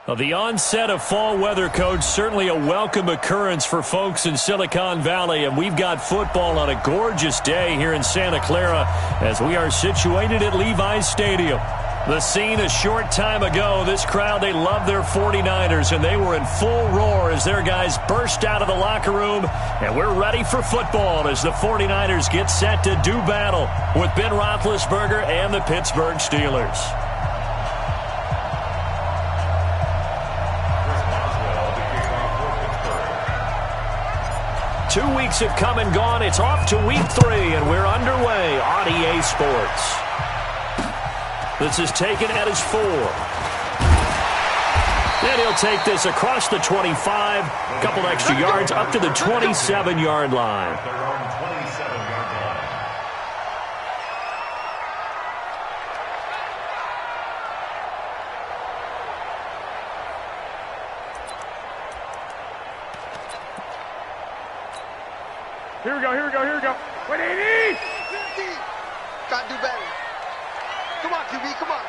Well, the onset of fall weather, Coach, certainly a welcome occurrence for folks in Silicon Valley, and we've got football on a gorgeous day here in Santa Clara as we are situated at Levi's Stadium. The scene a short time ago, this crowd, they love their 49ers, and they were in full roar as their guys burst out of the locker room, and we're ready for football as the 49ers get set to do battle with Ben Roethlisberger and the Pittsburgh Steelers. 2 weeks have come and gone. It's off to week 3, and we're underway on EA Sports. This is taken at his 4. And he'll take this across the 25, a couple extra yards up to the 27-yard line. Here we go, here we go, here we go. 180! Gotta do better. Come on, QB, come on.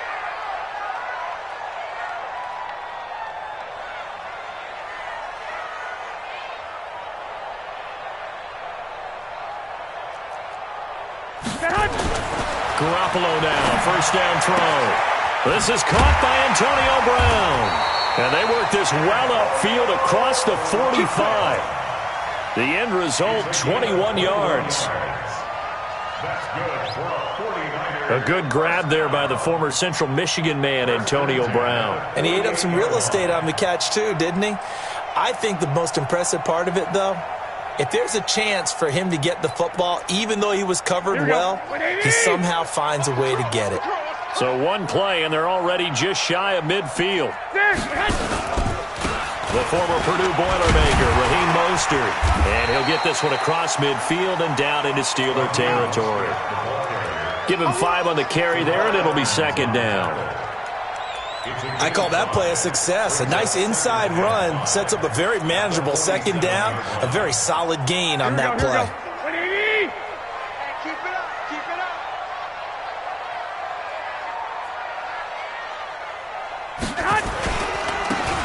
Garoppolo now, first down throw. This is caught by Antonio Brown. And they work this well upfield across the 45. The end result, 21 yards. A good grab there by the former Central Michigan man, Antonio Brown. And he ate up some real estate on the catch, too, didn't he? I think the most impressive part of it, though, if there's a chance for him to get the football, even though he was covered well, he somehow finds a way to get it. So one play, and they're already just shy of midfield. The former Purdue Boilermaker, Raheem Mostert. And he'll get this one across midfield and down into Steeler territory. Give him 5 on the carry there, and it'll be second down. I call that play a success. A nice inside run sets up a very manageable second down, a very solid gain on that play. Keep it up, keep it up.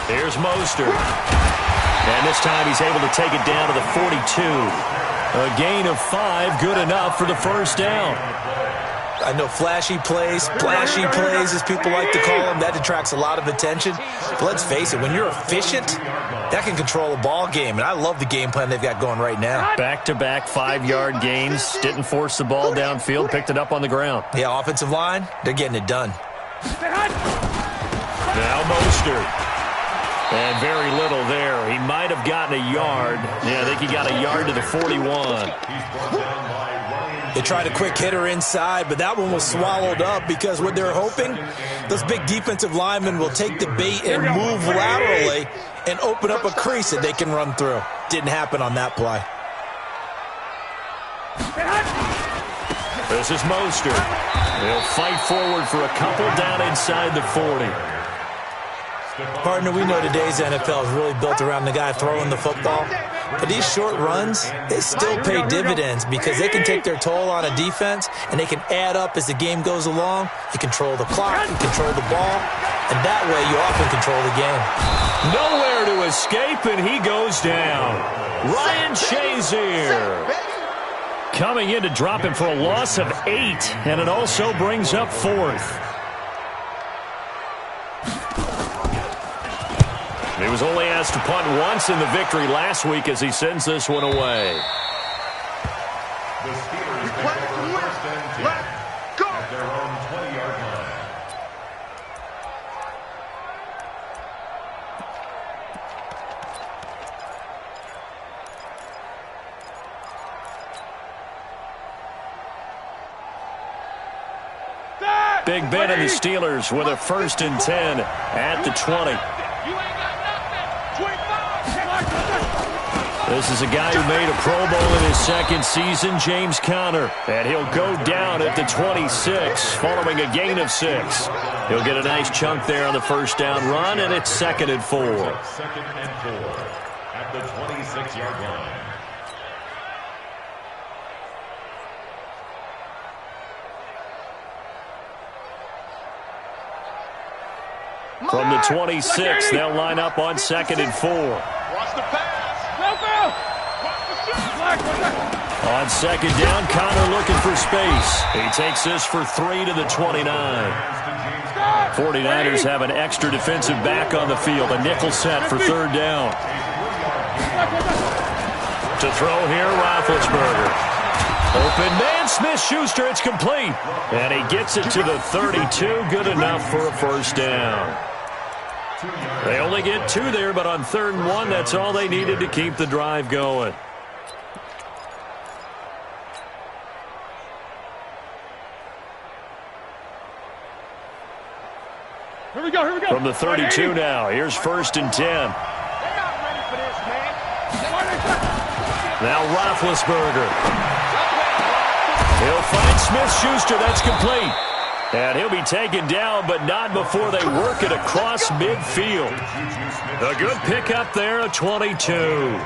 Here's Mostert. And this time he's able to take it down to the 42. A gain of 5, good enough for the first down. I know flashy plays, as people like to call them, that attracts a lot of attention. But let's face it, when you're efficient, that can control a ball game. And I love the game plan they've got going right now. Back-to-back 5-yard gains. Didn't force the ball downfield, picked it up on the ground. Yeah, offensive line, they're getting it done. Now Mostert. And very little there. He might have gotten a yard. Yeah, I think he got a yard to the 41. They tried a quick hitter inside, but that one was swallowed up because what they're hoping, those big defensive linemen will take the bait and move laterally and open up a crease that they can run through. Didn't happen on that play. This is Mostert. They'll fight forward for a couple down inside the 40. Partner, we know today's NFL is really built around the guy throwing the football. But these short runs, they still pay dividends because they can take their toll on a defense and they can add up as the game goes along. You control the clock, you control the ball, and that way you often control the game. Nowhere to escape, and he goes down. Ryan Shazier coming in to drop him for a loss of 8, and it also brings up 4th. He was only asked to punt once in the victory last week as he sends this one away. The Steelers first and 10 at their own 20-yard line. Big Ben and the Steelers with a 1st and 10 at the 20. This is a guy who made a Pro Bowl in his 2nd season, James Conner. And he'll go down at the 26 following a gain of 6. He'll get a nice chunk there on the first down run, and it's 2nd and 4. 2nd and 4 at the 26-yard line. From the 26, they'll line up on 2nd and 4. Watch the pass. On 2nd down, Connor looking for space. He takes this for 3 to the 29. 49ers have an extra defensive back on the field. A nickel set for 3rd down. To throw here, Roethlisberger. Open man, Smith-Schuster, it's complete. And he gets it to the 32, good enough for a 1st down. They only get 2 there, but on 3rd and 1, that's all they needed to keep the drive going. Here we go, here we go. From the 32 now, here's 1st and 10. They're not ready for this, man. Now Roethlisberger. He'll find Smith-Schuster. That's complete. And he'll be taken down, but not before they work it across midfield. A good pickup there, a 22.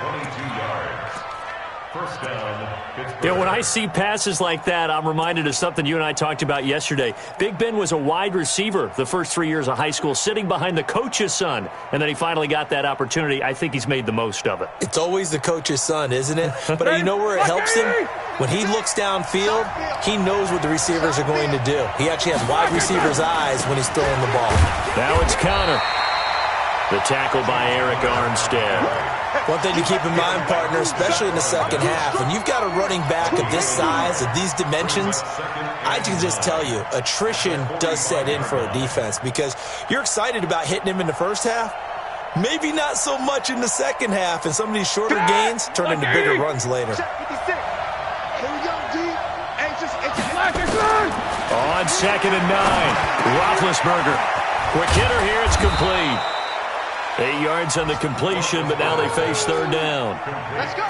You know, when I see passes like that, I'm reminded of something you and I talked about yesterday. Big Ben was a wide receiver the first 3 years of high school, sitting behind the coach's son, and then he finally got that opportunity. I think he's made the most of it. It's always the coach's son, isn't it? But you know where it helps him? When he looks downfield, he knows what the receivers are going to do. He actually has wide receiver's eyes when he's throwing the ball. Now it's Connor. The tackle by Eric Armstead. One thing to keep in mind, partner, especially in the second half, when you've got a running back of this size, of these dimensions, I can just tell you, attrition does set in for a defense because you're excited about hitting him in the first half. Maybe not so much in the second half, and some of these shorter gains turn into bigger runs later. On 2nd and 9, Roethlisberger. Quick hitter here, it's complete. 8 yards on the completion, but now they face 3rd down.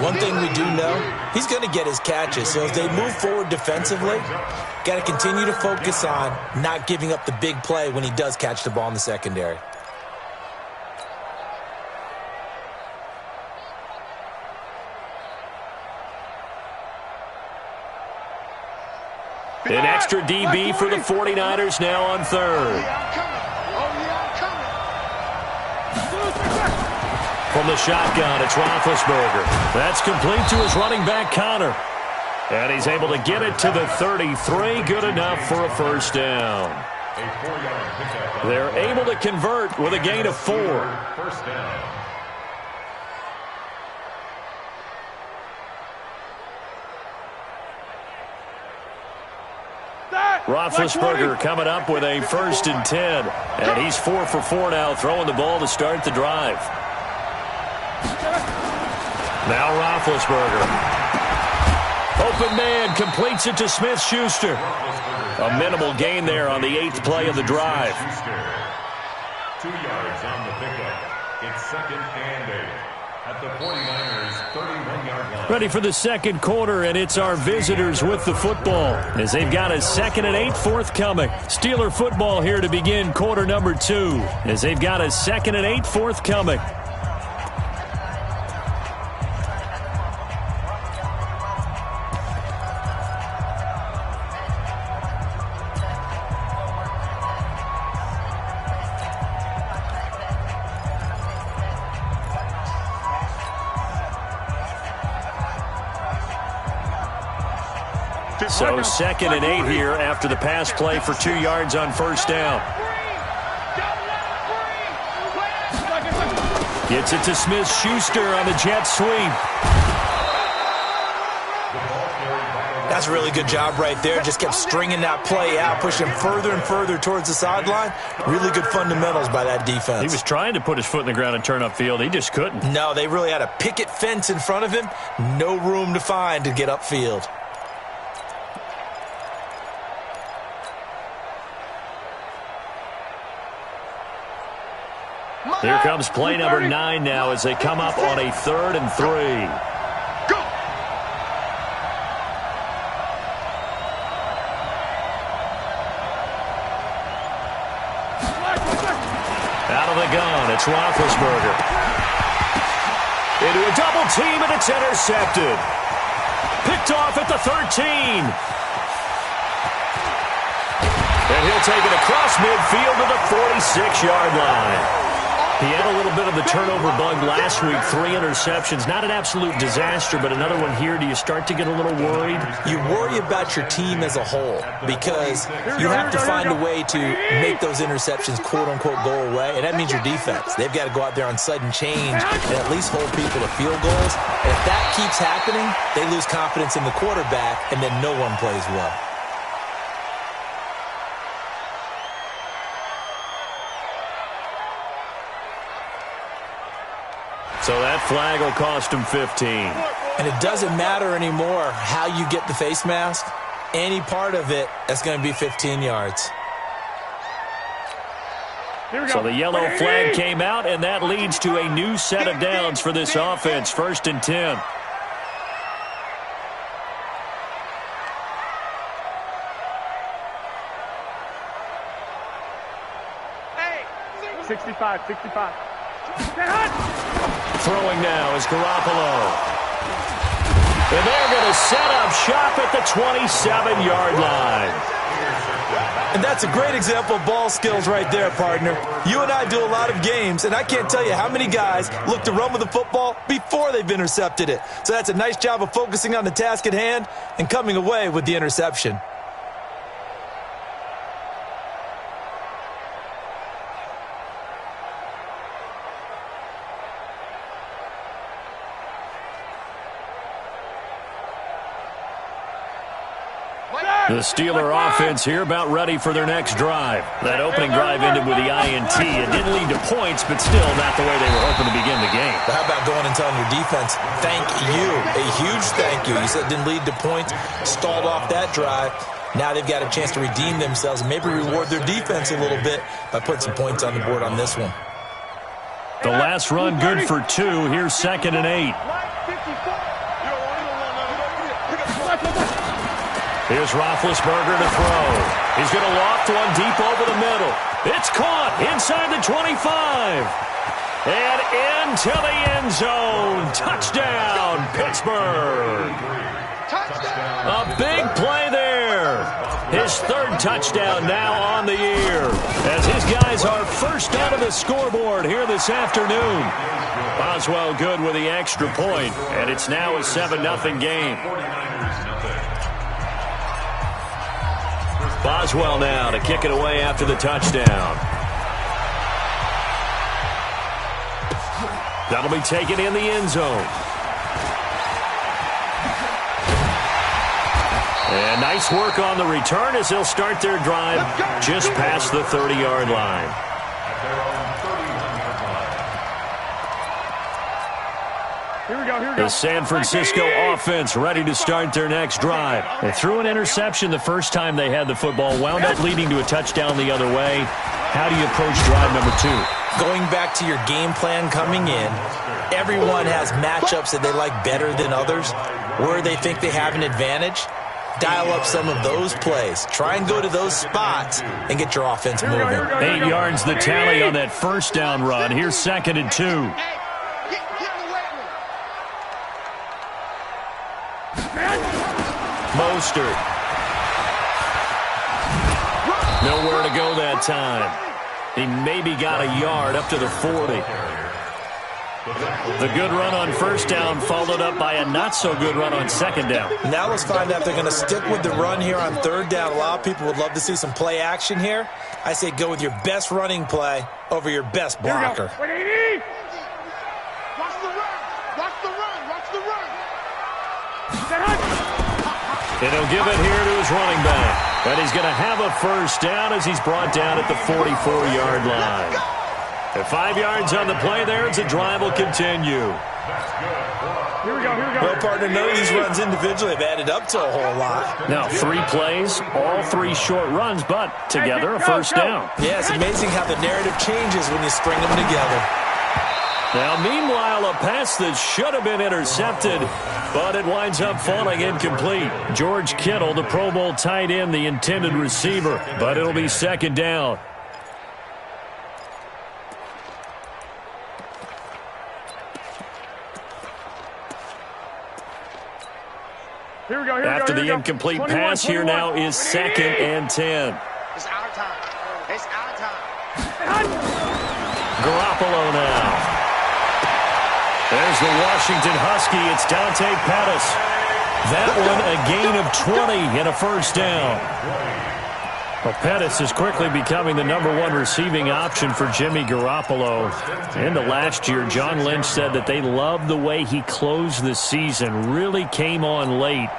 One thing we do know, he's going to get his catches. So as they move forward defensively, got to continue to focus on not giving up the big play when he does catch the ball in the secondary. An extra DB for the 49ers now on 3rd. From the shotgun, it's Roethlisberger. That's complete to his running back, Connor. And he's able to get it to the 33. Good enough for a 1st down. They're able to convert with a gain of 4. 1st down. Roethlisberger coming up with a 1st and 10. And he's 4 for 4 now, throwing the ball to start the drive. Now Roethlisberger. Open man, completes it to Smith-Schuster. A minimal gain there on the 8th play of the drive. 2 yards on the pickup. It's 2nd and 8. At the 49ers, 31-yard line. Ready for the second quarter, and it's our visitors with the football as they've got a 2nd and 8 forthcoming. Steeler football here to begin quarter number 2 as they've got a 2nd and 8 forthcoming. So 2nd and 8 here after the pass play for 2 yards on 1st down. Gets it to Smith-Schuster on the jet sweep. That's a really good job right there. Just kept stringing that play out, pushing him further and further towards the sideline. Really good fundamentals by that defense. He was trying to put his foot in the ground and turn upfield. He just couldn't. No, they really had a picket fence in front of him. No room to find to get upfield. Here comes play number 9 now as they come up on a 3rd and 3. Go! Out of the gun, it's Roethlisberger. Into a double team, and it's intercepted. Picked off at the 13. And he'll he'll take it across midfield to the 46-yard line. He had a little bit of the turnover bug last week, 3 interceptions. Not an absolute disaster, but another one here. Do you start to get a little worried? You worry about your team as a whole because you have to find a way to make those interceptions, quote-unquote, go away, and that means your defense. They've got to go out there on sudden change and at least hold people to field goals. And if that keeps happening, they lose confidence in the quarterback, and then no one plays well. So that flag will cost him 15. And it doesn't matter anymore how you get the face mask. Any part of it, that's going to be 15 yards. So the yellow flag came out, and that leads to a new set of downs for this offense. 1st and 10. Hey, 65. Throwing now is Garoppolo. And they're going to set up shop at the 27-yard line. And that's a great example of ball skills right there, partner. You and I do a lot of games, and I can't tell you how many guys look to run with the football before they've intercepted it. So that's a nice job of focusing on the task at hand and coming away with the interception. The Steeler offense here about ready for their next drive. That opening drive ended with the INT. It didn't lead to points, but still not the way they were hoping to begin the game. But how about going and telling your defense, thank you, a huge thank you. You said it didn't lead to points, stalled off that drive. Now they've got a chance to redeem themselves and maybe reward their defense a little bit by putting some points on the board on this one. The last run good for 2. Here's 2nd and 8. Here's Roethlisberger to throw. He's going to loft one deep over the middle. It's caught inside the 25. And into the end zone. Touchdown, Pittsburgh. A big play there. His 3rd touchdown now on the year. As his guys are first out of the scoreboard here this afternoon. Boswell good with the extra point. And it's now a 7-0 game. Boswell now to kick it away after the touchdown. That'll be taken in the end zone. And nice work on the return as they'll start their drive just past the 30-yard line. Here we go. The San Francisco offense ready to start their next drive. They threw an interception the first time they had the football, wound up leading to a touchdown the other way. How do you approach drive number 2? Going back to your game plan coming in, everyone has matchups that they like better than others. Where they think they have an advantage, dial up some of those plays. Try and go to those spots and get your offense moving. 8 yards the tally on that first down run. Here's 2nd and 2. Mostert. Nowhere to go that time. He maybe got a yard up to the 40. The good run on first down followed up by a not-so-good run on 2nd down. Now let's find out if they're going to stick with the run here on 3rd down. A lot of people would love to see some play action here. I say go with your best running play over your best blocker. Watch the run. And he'll give it here to his running back. And he's going to have a first down as he's brought down at the 44-yard line. At 5 yards on the play there, as the drive will continue. Here we go. Well, partner, none of these runs individually have added up to a whole lot. Now, 3 plays, all 3 short runs, but together a first down. Yeah, it's amazing how the narrative changes when you string them together. Now, meanwhile, a pass that should have been intercepted, but it winds up falling incomplete. George Kittle, the Pro Bowl tight end, the intended receiver, but it'll be 2nd down. Here we go. After the incomplete pass, here now is 2nd and 10. It's our time. It's out of time. Garoppolo now. There's the Washington Husky. It's Dante Pettis. That one a gain of 20 and a first down. Well, Pettis is quickly becoming the #1 receiving option for Jimmy Garoppolo. Into last year, John Lynch said that they loved the way he closed the season, really came on late.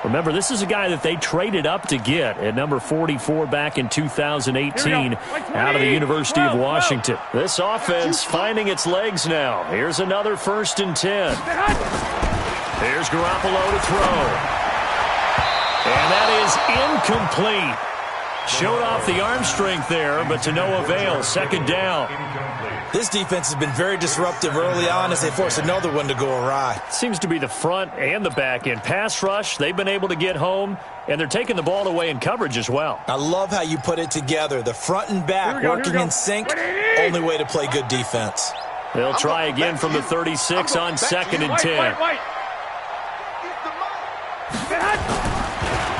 Remember, this is a guy that they traded up to get at number 44 back in 2018 out of the University of Washington. This offense finding its legs now. Here's another 1st and 10. Here's Garoppolo to throw. And that is incomplete. Showed off the arm strength there, but to no avail. 2nd down. This defense has been very disruptive early on as they force another one to go awry. Seems to be the front and the back end. Pass rush, they've been able to get home, and they're taking the ball away in coverage as well. I love how you put it together. The front and back working in sync, only way to play good defense. They'll try again from the 36 on 2nd and 10.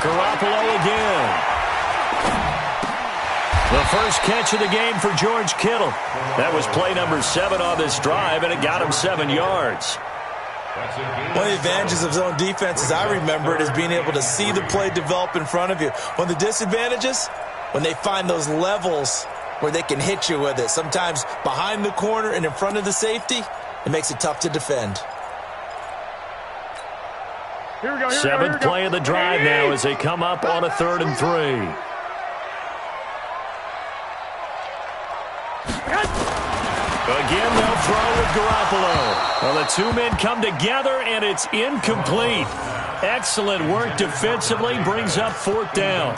Garoppolo again. The first catch of the game for George Kittle. That was play number 7 on this drive, and it got him 7 yards. One of the advantages of zone defense, as I remember it, is being able to see the play develop in front of you. One of the disadvantages, when they find those levels where they can hit you with it, sometimes behind the corner and in front of the safety, it makes it tough to defend. 7th play of the drive now as they come up on a 3rd and 3. Again, they'll throw with Garoppolo. Well, the two men come together, and it's incomplete. Excellent work defensively, brings up 4th down.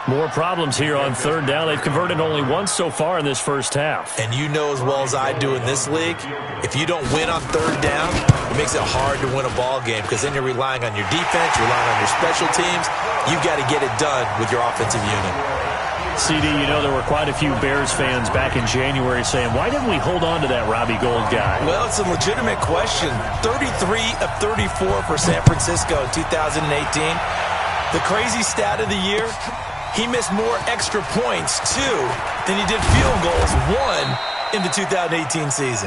More problems here on 3rd down. They've converted only once so far in this first half. And you know as well as I do in this league, if you don't win on 3rd down, it makes it hard to win a ball game because then you're relying on your defense, you're relying on your special teams. You've got to get it done with your offensive unit. CD, you know there were quite a few Bears fans back in January saying, why didn't we hold on to that Robbie Gould guy? Well, it's a legitimate question. 33 of 34 for San Francisco in 2018. The crazy stat of the year, he missed more extra points, 2, than he did field goals, 1 in the 2018 season.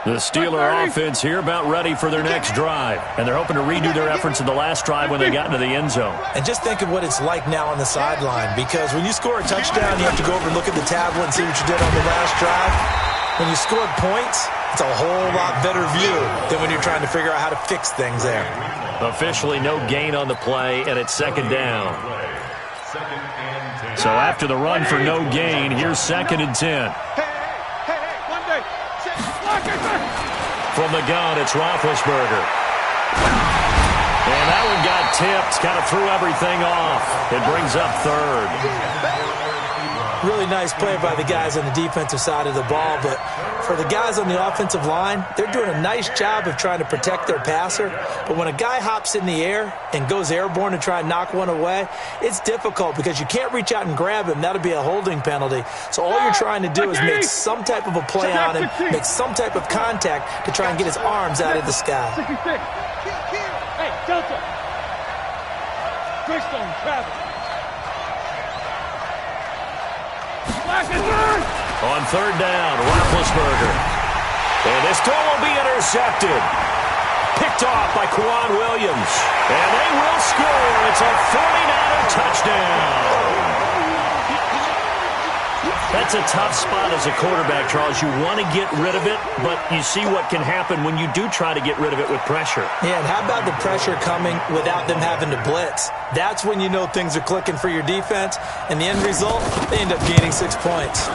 The Steeler offense here about ready for their next drive. And they're hoping to redo their efforts in the last drive when they got into the end zone. And just think of what it's like now on the sideline, because when you score a touchdown, you have to go over and look at the tablet and see what you did on the last drive. When you scored points, it's a whole lot better view than when you're trying to figure out how to fix things there. Officially no gain on the play, and it's 2nd down. So after the run for no gain, here's 2nd and 10. From the gun, it's Roethlisberger. And that one got tipped, kind of threw everything off. It brings up 3rd. Really nice play by the guys on the defensive side of the ball, but for the guys on the offensive line, they're doing a nice job of trying to protect their passer. But when a guy hops in the air and goes airborne to try and knock one away, it's difficult because you can't reach out and grab him. That'll be a holding penalty. So all you're trying to do is make some type of a play on him, make some type of contact to try and get his arms out of the sky. Hey, Delta. Greystone, Travis. On 3rd down, Roethlisberger. And this throw will be intercepted. Picked off by Quan Williams. And they will score. It's a 49er touchdown. That's a tough spot as a quarterback, Charles. You want to get rid of it, but you see what can happen when you do try to get rid of it with pressure. Yeah, and how about the pressure coming without them having to blitz? That's when you know things are clicking for your defense, and the end result, they end up gaining 6 points.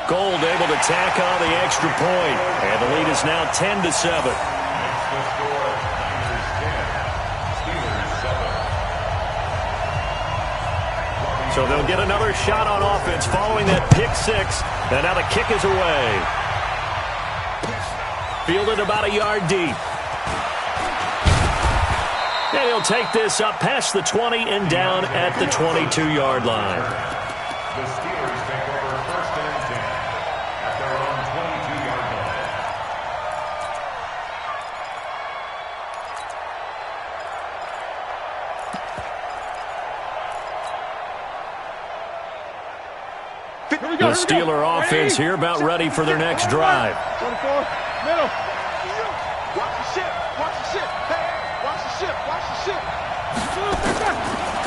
Gould able to tack on the extra point, and the lead is now 10-7. So they'll get another shot on offense following that pick 6. And now the kick is away. Fielded about a yard deep. And he'll take this up past the 20 and down at the 22-yard line. The Steelers take over 1st and 10. The Steeler offense here about ready for their next drive. 24, middle. Watch the ship. Watch the ship. Hey, watch the ship. Watch the ship.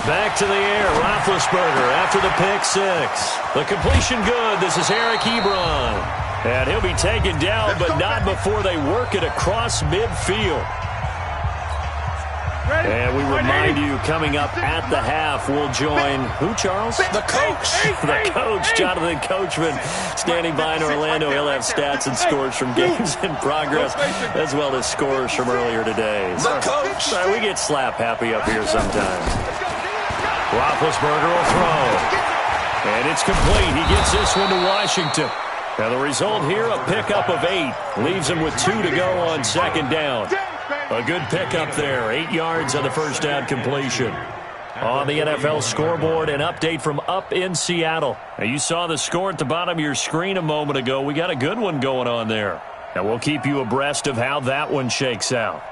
Back to the air, Roethlisberger after the pick six. The completion good. This is Eric Ebron. And he'll be taken down, but not before they work it across midfield. And we remind you, coming up at the half, we'll join who, Charles? The coach. The coach, Jonathan Coachman, standing by in Orlando. He'll have stats and scores from games in progress, as well as scores from earlier today. The coach. We get slap happy up here sometimes. Roethlisberger will throw. And it's complete. He gets this one to Washington. Now the result here, a pickup of 8. Leaves him with 2 to go on second down. A good pickup there. 8 yards on the first down completion. On the NFL scoreboard, an update from up in Seattle. Now you saw the score at the bottom of your screen a moment ago. We got a good one going on there. And we'll keep you abreast of how that one shakes out.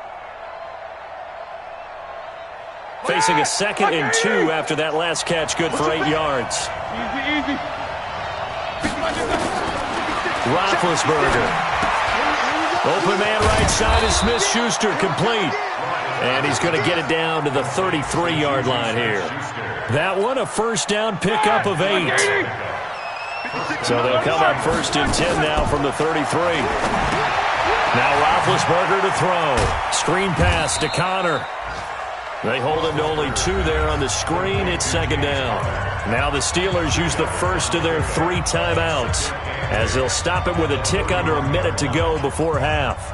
Facing a 2nd and 2 after that last catch, good for 8 yards. Easy. Roethlisberger. Open man right side is Smith-Schuster, complete. And he's going to get it down to the 33-yard line here. That one, a first down pickup of 8. So they'll come up 1st and 10 now from the 33. Now Roethlisberger to throw. Screen pass to Connor. They hold him to only 2 there on the screen. It's 2nd down. Now the Steelers use the first of their 3 timeouts, as they'll stop it with a tick under a minute to go before half.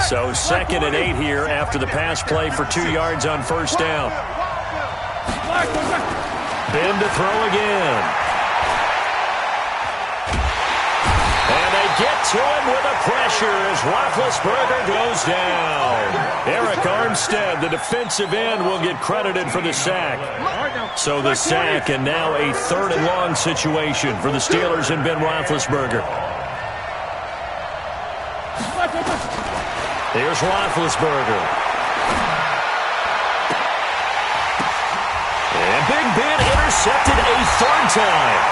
So 2nd and 8 here after the pass play for 2 yards on first down. Ben to throw again. Get to him with a pressure as Roethlisberger goes down. Eric Armstead, the defensive end, will get credited for the sack. So the sack, and now a 3rd and long situation for the Steelers and Ben Roethlisberger. Here's Roethlisberger. And Big Ben intercepted a 3rd time.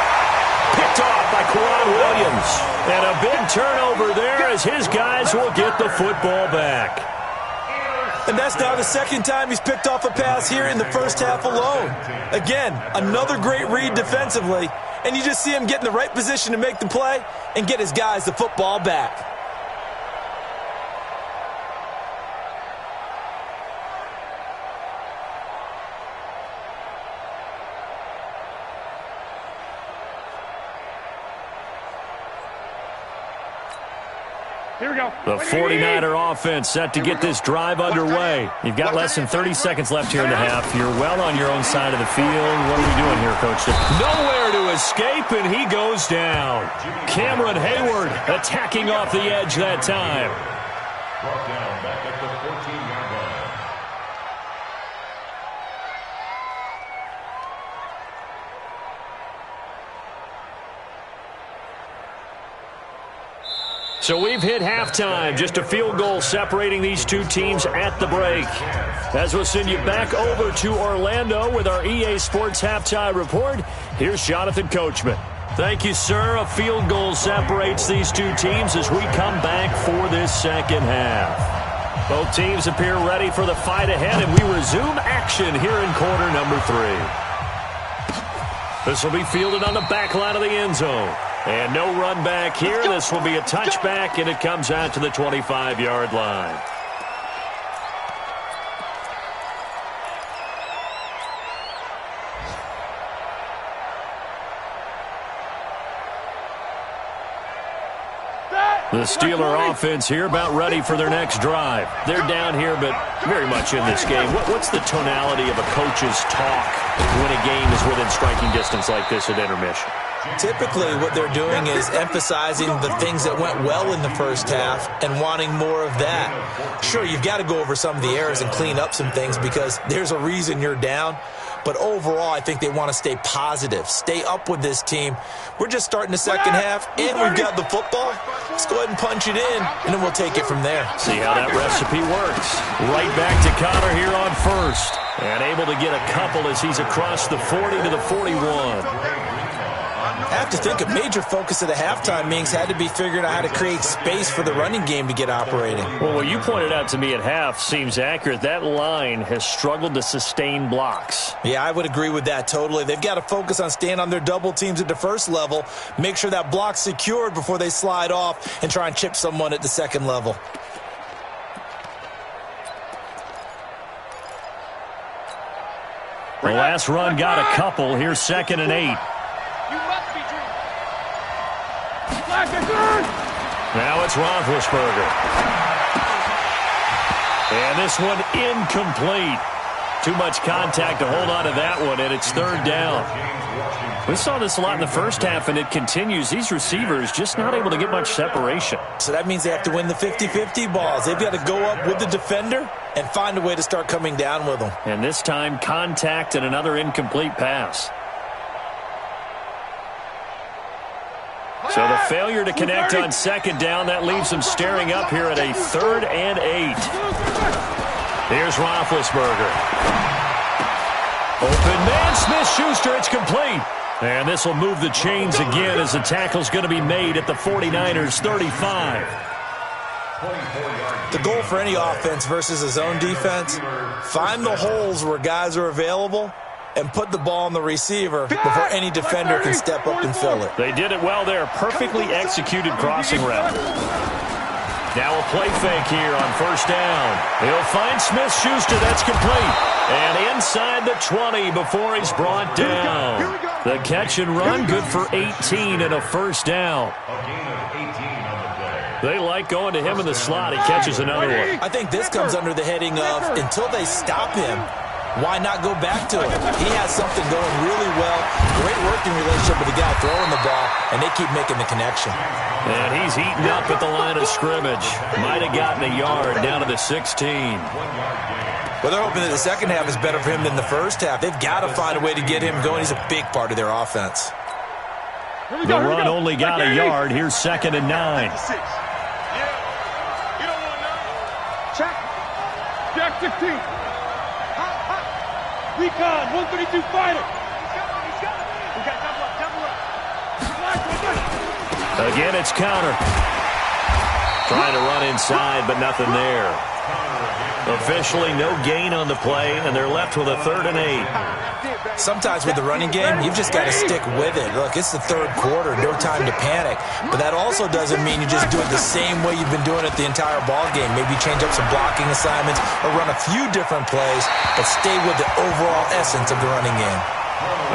Picked off by Kwan Williams. And a big turnover there as his guys will get the football back. And that's now the 2nd time he's picked off a pass here in the first half alone. Again, another great read defensively. And you just see him get in the right position to make the play and get his guys the football back. Here we go. The 49er offense set to get this drive underway. You've got less than 30 seconds left here in the half. You're well on your own side of the field. What are we doing here, Coach? Nowhere to escape, and he goes down. Cameron Hayward attacking off the edge that time. Brought down back at the 14-yard line. So we've hit halftime, just a field goal separating these two teams at the break. As we'll send you back over to Orlando with our EA Sports Halftime Report, here's Jonathan Coachman. Thank you, sir. A field goal separates these two teams as we come back for this second half. Both teams appear ready for the fight ahead, and we resume action here in quarter number 3. This will be fielded on the back line of the end zone. And no run back here. This will be a touchback, and it comes out to the 25-yard line. The Steeler offense here about ready for their next drive. They're down here, but very much in this game. What's the tonality of a coach's talk when a game is within striking distance like this at intermission? Typically, what they're doing is emphasizing the things that went well in the first half and wanting more of that. Sure, you've got to go over some of the errors and clean up some things because there's a reason you're down. But overall, I think they want to stay positive, stay up with this team. We're just starting the second half, and we've got the football. Let's go ahead and punch it in, and then we'll take it from there. See how that recipe works. Right back to Connor here on first. And able to get a couple as he's across the 40 to the 41. I have to think a major focus of the halftime meetings had to be figuring out how to create space for the running game to get operating. Well, what you pointed out to me at half seems accurate. That line has struggled to sustain blocks. Yeah, I would agree with that totally. They've got to focus on staying on their double teams at the first level, make sure that block's secured before they slide off and try and chip someone at the second level. The last run got a couple. Here's 2nd and 8. Now it's Roethlisberger. And this one incomplete. Too much contact to hold on to that one, and it's 3rd down. We saw this a lot in the first half, and it continues. These receivers just not able to get much separation. So that means they have to win the 50-50 balls. They've got to go up with the defender and find a way to start coming down with them. And this time, contact and another incomplete pass. So the failure to connect on 2nd down, that leaves them staring up here at a 3rd and 8. Here's Roethlisberger. Open man, Smith-Schuster, it's complete. And this will move the chains again as the tackle's going to be made at the 49ers 35. The goal for any offense versus a zone defense, find the holes where guys are available and put the ball on the receiver before any defender can step up and fill it. They did it well there. Perfectly executed crossing route. Now a play fake here on 1st down. He'll find Smith-Schuster. That's complete. And inside the 20 before he's brought down. The catch and run, good for 18 and a 1st down. They like going to him in the slot. He catches another one. I think this comes under the heading of until they stop him, why not go back to him? He has something going really well. Great working relationship with the guy throwing the ball, and they keep making the connection. And he's eaten up at the line of scrimmage. Might have gotten a yard down to the 16. Well, they're hoping that the second half is better for him than the first half. They've got to find a way to get him going. He's a big part of their offense. The run only got a yard. Here's 2nd and 9. Check. Jack 16. Recon, 132 fighter. He's got it. We got double up. Again, it's counter. Trying to run inside, but nothing there. Officially, no gain on the play, and they're left with a 3rd and 8. Sometimes with the running game, you've just got to stick with it. Look, it's the 3rd quarter, no time to panic. But that also doesn't mean you just do it the same way you've been doing it the entire ball game. Maybe change up some blocking assignments or run a few different plays, but stay with the overall essence of the running game.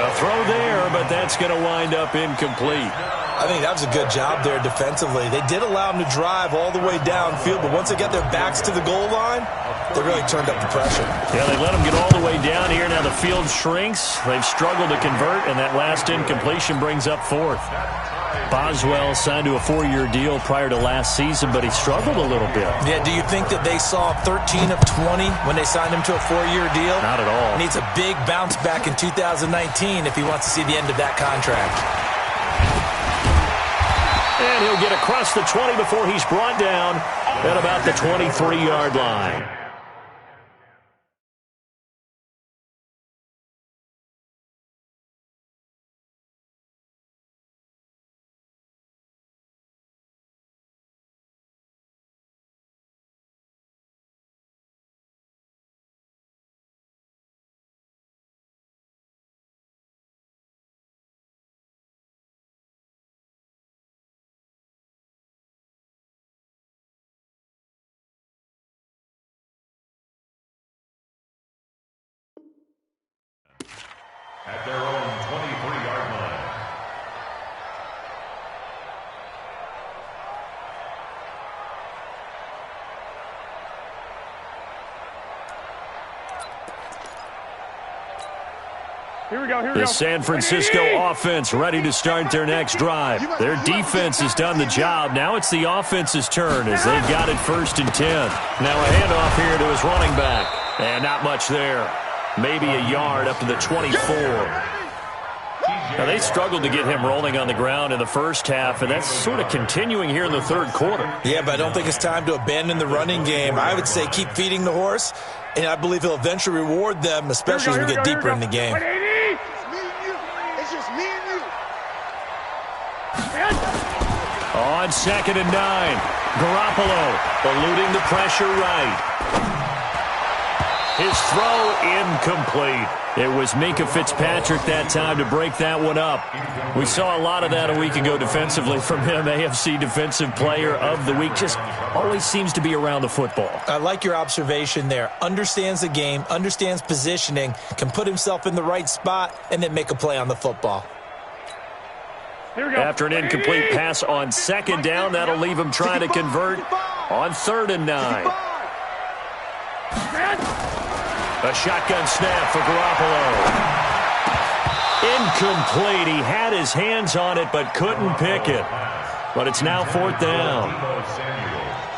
A throw there, but that's going to wind up incomplete. I think that was a good job there defensively. They did allow them to drive all the way downfield, but once they got their backs to the goal line, they really turned up the pressure. Yeah, they let them get all the way down here. Now the field shrinks. They've struggled to convert, and that last incompletion brings up 4th. Boswell signed to a 4-year deal prior to last season, but he struggled a little bit. Yeah, do you think that they saw 13 of 20 when they signed him to a 4-year deal? Not at all. Needs a big bounce back in 2019 if he wants to see the end of that contract. And he'll get across the 20 before he's brought down at about the 23-yard line. At their own 23-yard line. Here we go, here we go. The San Francisco offense ready to start their next drive. Their defense has done the job. Now it's the offense's turn as they've got it 1st and 10. Now a handoff here to his running back. And not much there. maybe a yard up to the 24. Now, they struggled to get him rolling on the ground in the first half, and that's sort of continuing here in the third quarter. Yeah, but I don't think it's time to abandon the running game. I would say keep feeding the horse, and I believe he'll eventually reward them, especially as we get deeper in the game. It's just me and you. On 2nd and 9, Garoppolo eluding the pressure right. His throw incomplete. It was Minkah Fitzpatrick that time to break that one up. We saw a lot of that a week ago defensively from him. AFC Defensive Player of the Week. Just always seems to be around the football. I like your observation there. Understands the game, understands positioning, can put himself in the right spot, and then make a play on the football. After an incomplete pass on 2nd down, that'll leave him trying to convert on 3rd and 9. A shotgun snap for Garoppolo. Incomplete. He had his hands on it but couldn't pick it. But it's now 4th down.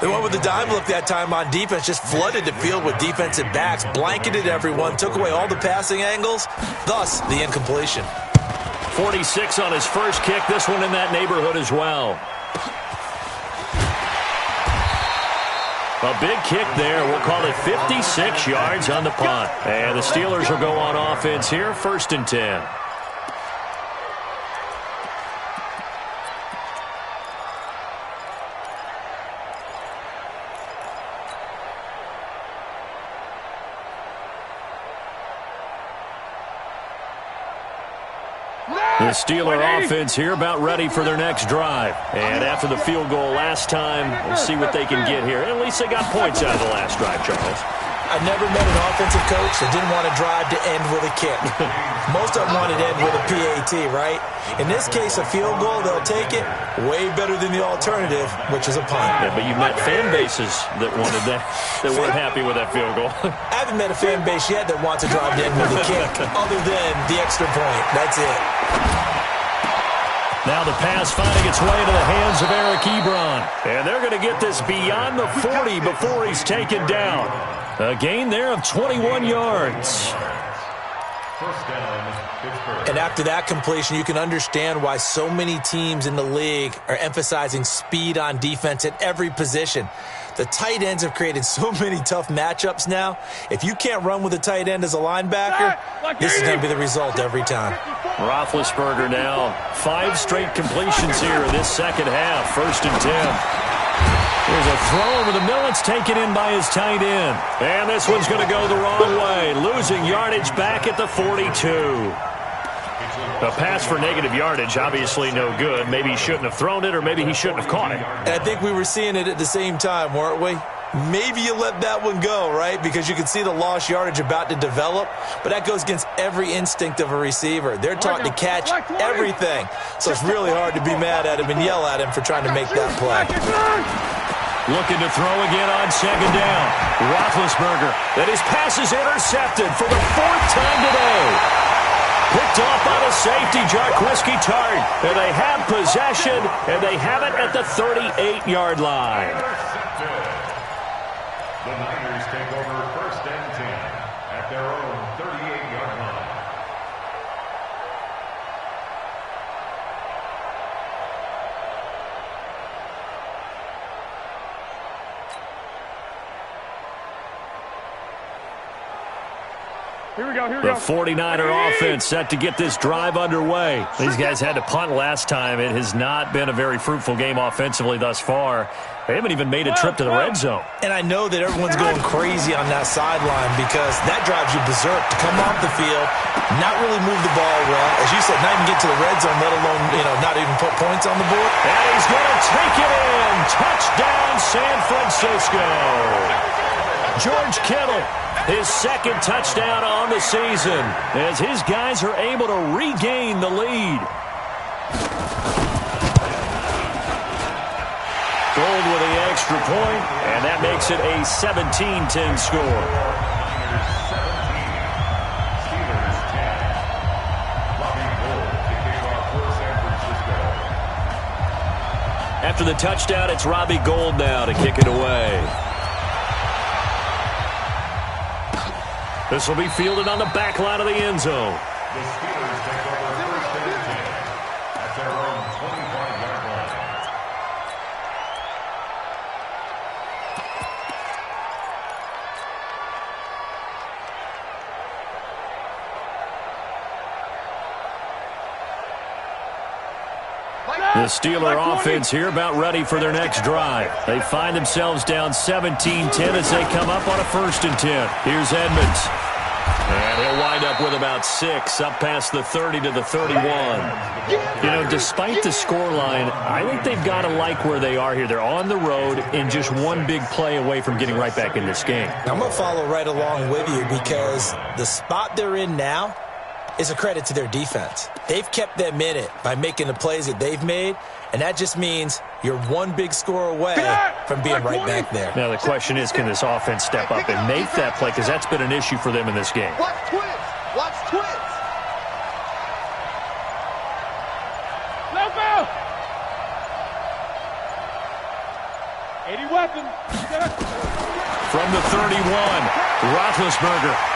They went with the dime look that time on defense, just flooded the field with defensive backs, blanketed everyone, took away all the passing angles, thus the incompletion. 46 on his first kick, this one in that neighborhood as well. A big kick there. We'll call it 56 yards on the punt. And the Steelers will go on offense here, 1st and 10. The Steeler offense here about ready for their next drive. And after the field goal last time, we'll see what they can get here. At least they got points out of the last drive, Charles. I never met an offensive coach that didn't want to drive to end with a kick. Most of them wanted to end with a PAT, right? In this case, a field goal, they'll take it. Way better than the alternative, which is a punt. Yeah, but you met fan bases that wanted that, that weren't happy with that field goal. I haven't met a fan base yet that wants to drive to end with a kick, other than the extra point. That's it. Now the pass finding its way into the hands of Eric Ebron. And they're going to get this beyond the 40 before he's taken down. A gain there of 21 yards. And after that completion, you can understand why so many teams in the league are emphasizing speed on defense at every position. The tight ends have created so many tough matchups now. If you can't run with a tight end as a linebacker, this is going to be the result every time. Roethlisberger now 5 straight completions here in this second half. 1st and 10. Here's a throw over the middle. It's taken in by his tight end. And this one's going to go the wrong way. Losing yardage back at the 42. A pass for negative yardage, obviously no good. Maybe he shouldn't have thrown it, or maybe he shouldn't have caught it. And I think we were seeing it at the same time, weren't we? Maybe you let that one go, right? Because you can see the lost yardage about to develop. But that goes against every instinct of a receiver. They're taught to catch everything. So it's really hard to be mad at him and yell at him for trying to make that play. Looking to throw again on 2nd down. Roethlisberger. Then his pass is intercepted for the 4th time today. Picked off by the safety, Jarquiski Tart. And they have possession, and they have it at the 38-yard line. The Niners take over 1st and 10 at their own 38-yard line. Here we go, here we The go. 49er offense set to get this drive underway. These guys had to punt last time. It has not been a very fruitful game offensively thus far. They haven't even made a trip to the red zone. And I know that everyone's going crazy on that sideline because that drives you berserk to come off the field, not really move the ball well. As you said, not even get to the red zone, let alone, not even put points on the board. And he's going to take it in. Touchdown, San Francisco. George Kittle, his 2nd touchdown on the season as his guys are able to regain the lead. Gold with the extra point, and that makes it a 17-10 score. Niners 17, Steelers 10. Robbie Gould to kick off for San Francisco. After the touchdown, it's Robbie Gould now to kick it away. This will be fielded on the back line of the end zone. The Steelers take over first and 10 at their own 25-yard line. The Steeler offense here about ready for their next drive. They find themselves down 17-10 as they come up on a 1st and 10. Here's Edmonds. And he'll wind up with about 6, up past the 30 to the 31. You know, despite the scoreline, I think they've got to like where they are here. They're on the road and just one big play away from getting right back in this game. I'm going to follow right along with you because the spot they're in now is a credit to their defense. They've kept them in it by making the plays that they've made, and that just means you're one big score away from being right back there. Now the question is, can this offense step up and make that play? Because that's been an issue for them in this game. Watch twins. Watch twins. Left out. 80 weapons. From the 31, Roethlisberger.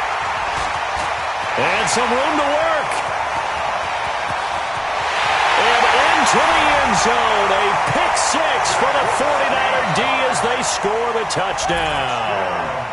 And some room to work. And into the end zone. A pick 6 for the 49er D as they score the touchdown.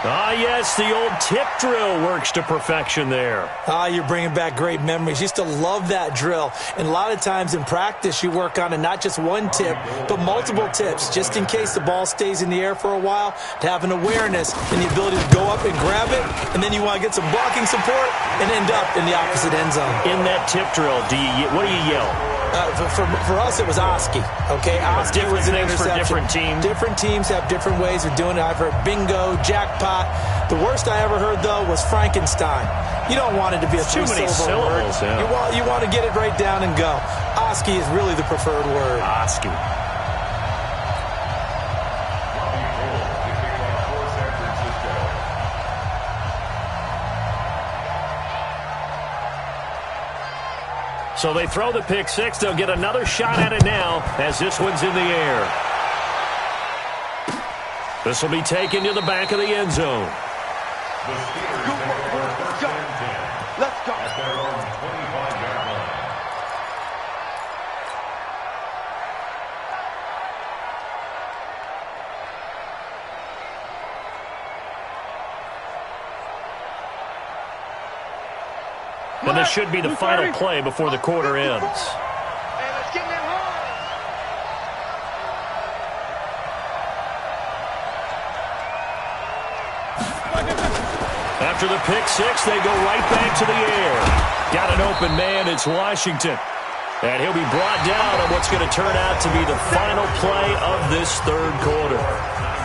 Ah, yes, the old tip drill works to perfection there. Ah, you're bringing back great memories. Used to love that drill. And a lot of times in practice, you work on it, not just one tip, but multiple tips, just in case the ball stays in the air for a while, to have an awareness and the ability to go up and grab it, and then you want to get some blocking support and end up in the opposite end zone. In that tip drill, what do you yell? For us, it was Oski. Okay, Oski was an interception. For different teams. Different teams have different ways of doing it. I've heard bingo, jackpot. The worst I ever heard, though, was Frankenstein. You don't want it to be a three-syllable word. Yeah. You want to get it right down and go. Oski is really the preferred word. Oski. So they throw the pick 6. They'll get another shot at it now as this one's in the air. This will be taken to the back of the end zone. The Steelers take over first and 10 Let's go. at their own 25-yard line. And this should be the final play before the quarter ends. Hey, let's get in that hole. After the pick 6, they go right back to the air. Got an open man. It's Washington. And he'll be brought down on what's going to turn out to be the final play of this third quarter.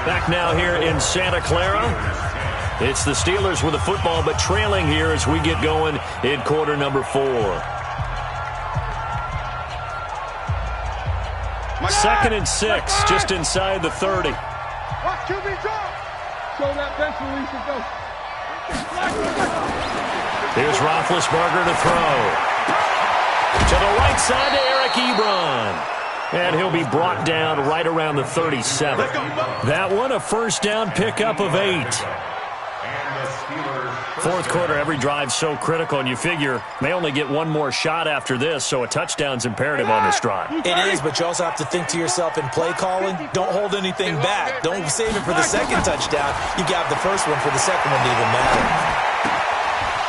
Back now here in Santa Clara. It's the Steelers with the football, but trailing here as we get going in quarter number 4. Second and 6, just inside the 30. Watch QB drop. Show that bench release and go. Here's Roethlisberger to throw. To the right side to Eric Ebron. And he'll be brought down right around the 37. That one, a first down pickup of 8. Fourth quarter, every drive so critical, and you figure they only get one more shot after this, so a touchdown's imperative on this drive. It is, but you also have to think to yourself in play calling, don't hold anything back. Don't save it for the second touchdown. You got the first one for the second one to even matter.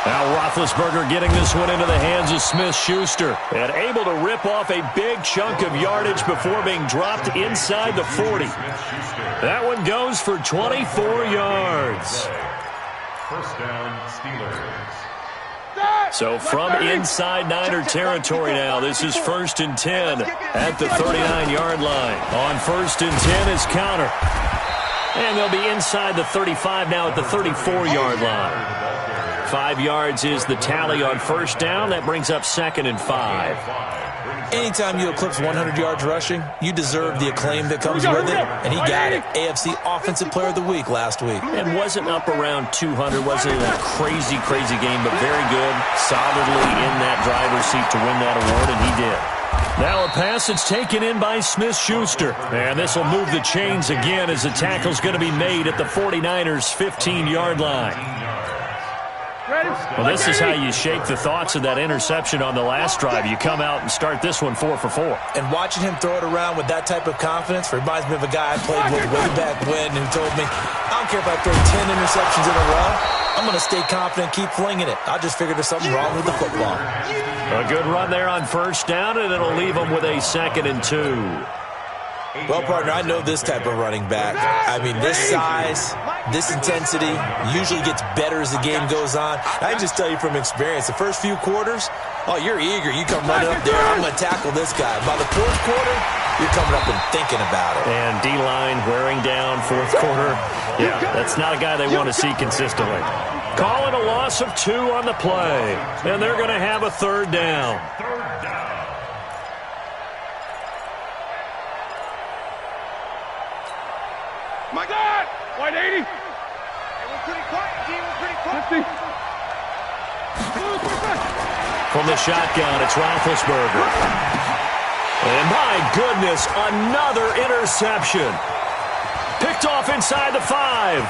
Now Roethlisberger getting this one into the hands of Smith-Schuster and able to rip off a big chunk of yardage before being dropped inside the 40. That one goes for 24 yards. First down, Steelers. So from inside Niner territory now, this is 1st and 10 at the 39-yard line. On 1st and 10 is Counter. And they'll be inside the 35 now at the 34-yard line. 5 yards is the tally on first down. That brings up 2nd and 5. Anytime you eclipse 100 yards rushing, you deserve the acclaim that comes with it, and he got it. AFC Offensive Player of the Week last week. And wasn't up around 200, wasn't a crazy game, but very good, solidly in that driver's seat to win that award, and he did. Now a pass that's taken in by Smith-Schuster. And this will move the chains again as the tackle's going to be made at the 49ers' 15-yard line. Well, this is how you shake the thoughts of that interception on the last drive. You come out and start this one 4 for 4. And watching him throw it around with that type of confidence reminds me of a guy I played with way back when who told me, I don't care if I throw 10 interceptions in a row. I'm going to stay confident, keep flinging it. I just figured there's something wrong with the football. A good run there on first down, and it'll leave them with a 2nd and 2. Well, partner, I know this type of running back. I mean, this size, this intensity usually gets better as the game goes on. I can just tell you from experience, the first few quarters, oh, you're eager. You come running up there, I'm going to tackle this guy. By the fourth quarter, you're coming up and thinking about it. And D-line wearing down fourth quarter. Yeah, that's not a guy they want to see consistently. Calling a loss of 2 on the play. And they're going to have a 3rd down. My God! White 80! Hey, we're pretty quiet, team. We're pretty quiet. 50. From the shotgun, it's Roethlisberger. And my goodness, another interception. Picked off inside the 5.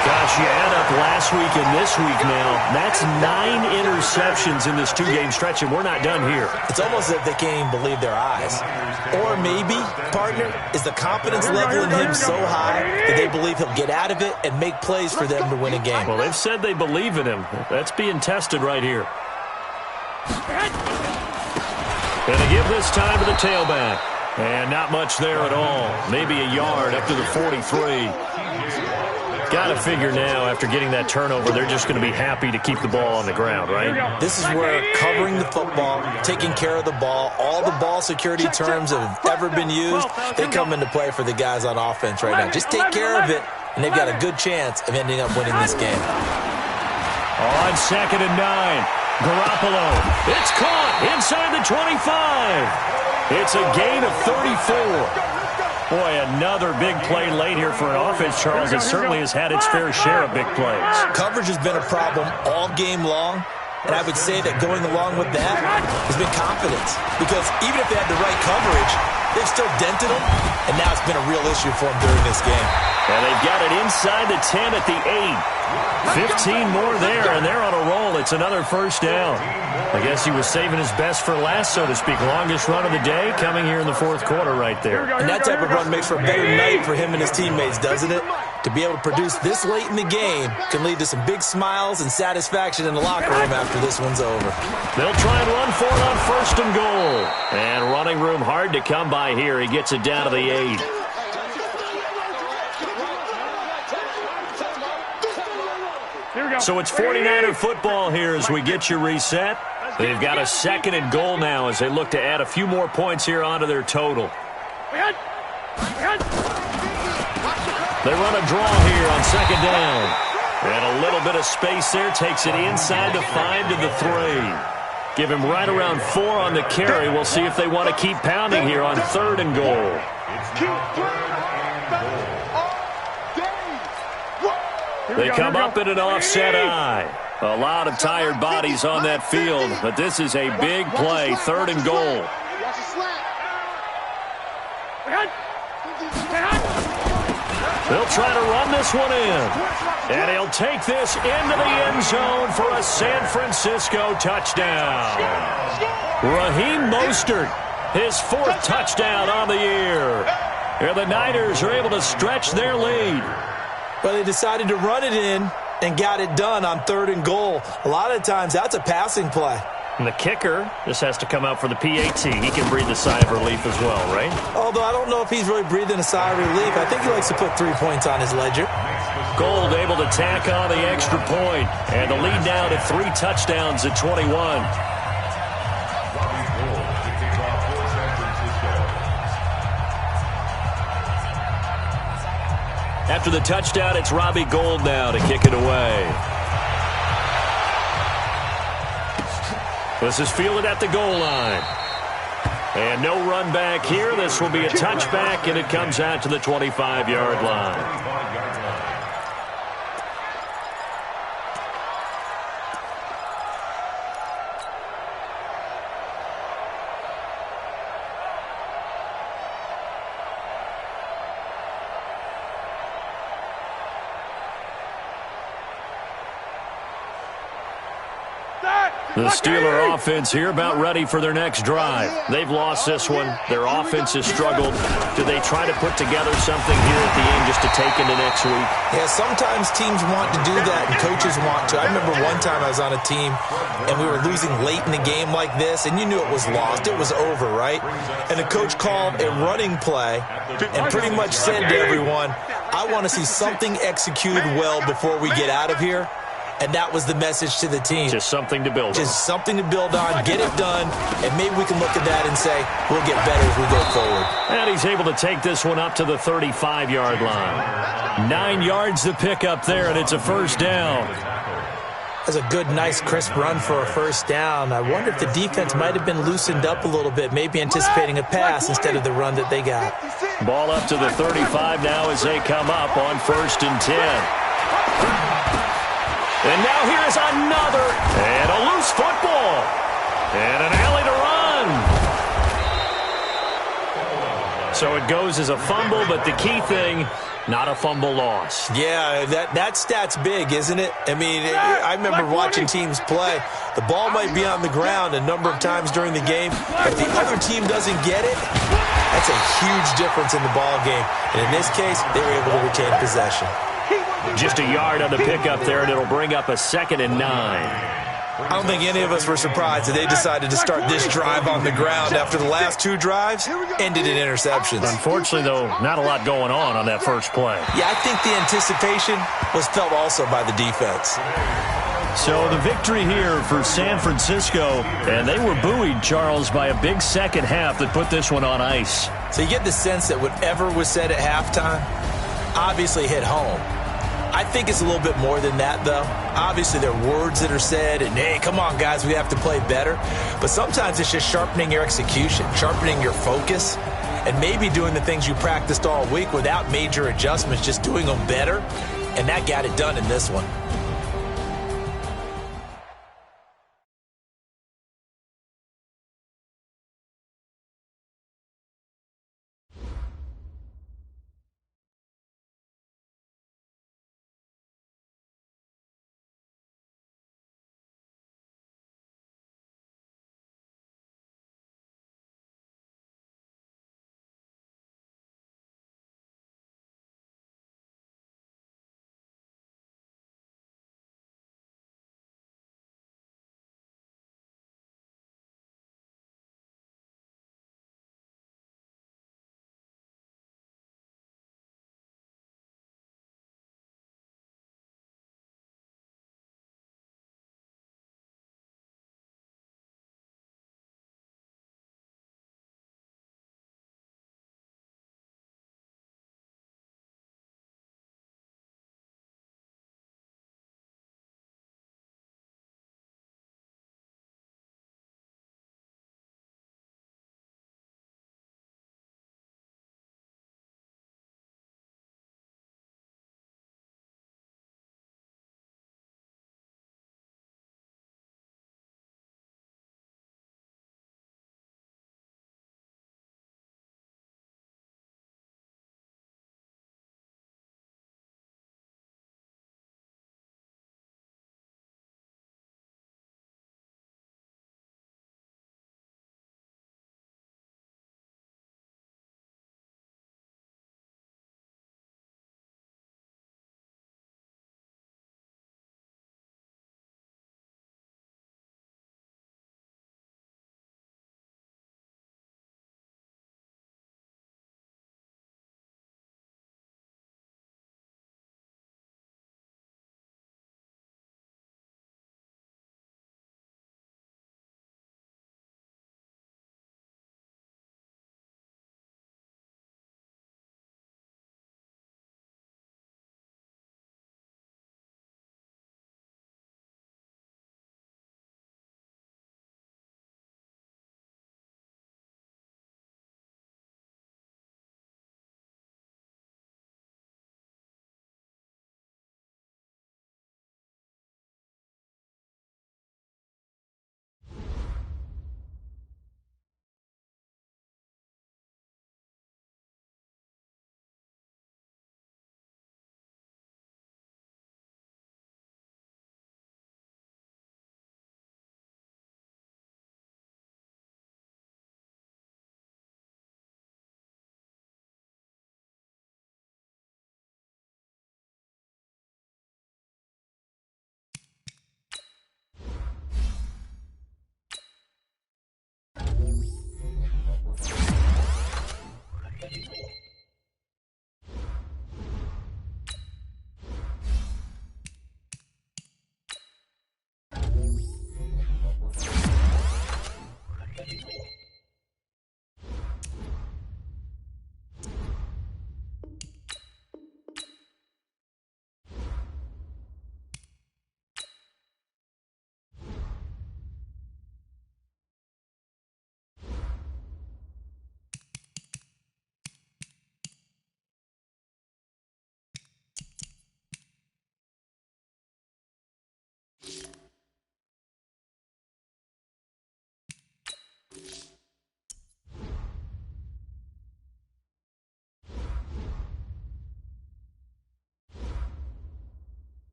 Gosh, you add up last week and this week now. That's 9 interceptions in this 2-game stretch, and we're not done here. It's almost as if they can't even believe their eyes. Or maybe, partner, is the confidence level in him so high that they believe he'll get out of it and make plays for them to win a game. Well, they've said they believe in him. That's being tested right here. Going to give this time to the tailback. And not much there at all. Maybe a yard up to the 43. Got to figure now, after getting that turnover, they're just going to be happy to keep the ball on the ground, right? This is where covering the football, taking care of the ball, all the ball security terms that have ever been used, they come into play for the guys on offense right now. Just take care of it, and they've got a good chance of ending up winning this game. On 2nd and 9, Garoppolo. It's caught inside the 25. It's a gain of 34. Boy, another big play late here for an offense, Charles. It certainly has had its fair share of big plays. Coverage has been a problem all game long, and I would say that going along with that has been confidence. Because even if they had the right coverage, they've still dented them, and now it's been a real issue for them during this game. And they've got it inside the 10 at the 8. 15 more there, and they're on a roll. It's another first down. I guess he was saving his best for last, so to speak. Longest run of the day coming here in the fourth quarter right there. And that type of run makes for a better night for him and his teammates, doesn't it? To be able to produce this late in the game can lead to some big smiles and satisfaction in the locker room after this one's over. They'll try and run for it on 1st and goal. And running room hard to come by here. He gets it down to the 8. So it's 49er football here as we get you reset. They've got a 2nd and goal now as they look to add a few more points here onto their total. They run a draw here on 2nd down. And a little bit of space there. Takes it inside the 5 to the 3. Give him right around 4 on the carry. We'll see if they want to keep pounding here on 3rd and goal. They come up in an offset eye. A lot of tired bodies on that field, but this is a big play, 3rd and goal. They'll try to run this one in. And he'll take this into the end zone for a San Francisco touchdown. Raheem Mostert, his 4th touchdown on the year. And the Niners are able to stretch their lead. But they decided to run it in and got it done on 3rd and goal. A lot of times, that's a passing play. And the kicker just has to come out for the PAT. He can breathe a sigh of relief as well, right? Although I don't know if he's really breathing a sigh of relief. I think he likes to put 3 points on his ledger. Gold able to tack on the extra point. And the lead now to 3 touchdowns at 21. After the touchdown, it's Robbie Gould now to kick it away. This is fielded at the goal line. And no run back here. This will be a touchback, and it comes out to the 25-yard line. The Steeler offense here about ready for their next drive. They've lost this one. Their offense has struggled. Do they try to put together something here at the end just to take into next week? Yeah, sometimes teams want to do that and coaches want to. I remember one time I was on a team and we were losing late in the game like this, and you knew it was lost. It was over, right? And the coach called a running play and pretty much said to everyone, I want to see something executed well before we get out of here. And that was the message to the team. Just something to build on. Just something to build on, get it done, and maybe we can look at that and say, we'll get better as we go forward. And he's able to take this one up to the 35-yard line. 9 yards to pick up there, and it's a first down. That's a good, nice, crisp run for a first down. I wonder if the defense might have been loosened up a little bit, maybe anticipating a pass instead of the run that they got. Ball up to the 35 now as they come up on 1st and 10. And now here's another, and a loose football, and an alley to run. So it goes as a fumble, but the key thing, not a fumble loss. Yeah, that stat's big, isn't it? I mean, I remember watching teams play. The ball might be on the ground a number of times during the game. If the other team doesn't get it, that's a huge difference in the ball game. And in this case, they were able to retain possession. Just a yard on the pickup there, and it'll bring up a 2nd and 9. I don't think any of us were surprised that they decided to start this drive on the ground after the last 2 drives ended in interceptions. Unfortunately, though, not a lot going on that first play. Yeah, I think the anticipation was felt also by the defense. So the victory here for San Francisco, and they were buoyed, Charles, by a big second half that put this one on ice. So you get the sense that whatever was said at halftime obviously hit home. I think it's a little bit more than that, though. Obviously, there are words that are said, and, hey, come on, guys, we have to play better. But sometimes it's just sharpening your execution, sharpening your focus, and maybe doing the things you practiced all week without major adjustments, just doing them better, and that got it done in this one.